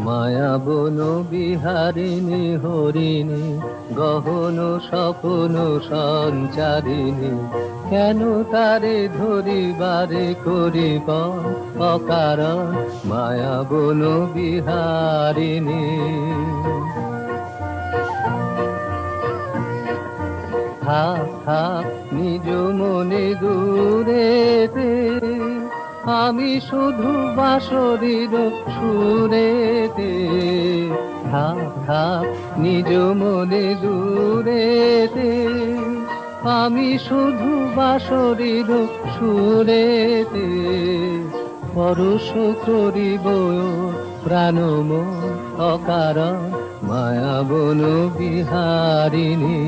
মায়া বন বিহারিণী হরিণী গহন স্বপ্ন সঞ্চারিণী, কেন তারে ধরিবারে করিব অকারণ মায়া বন বিহারিণী। থাক থাক নিজ মনে দূরেতে, আমি শুধু বাঁশরীর সুরেতে। থাক থাক নিজ মনে দূরেতে, আমি শুধু বাঁশরীর সুরেতে। পরশ করিব প্রাণ মন অকারণ মায়া বন বিহারিণী।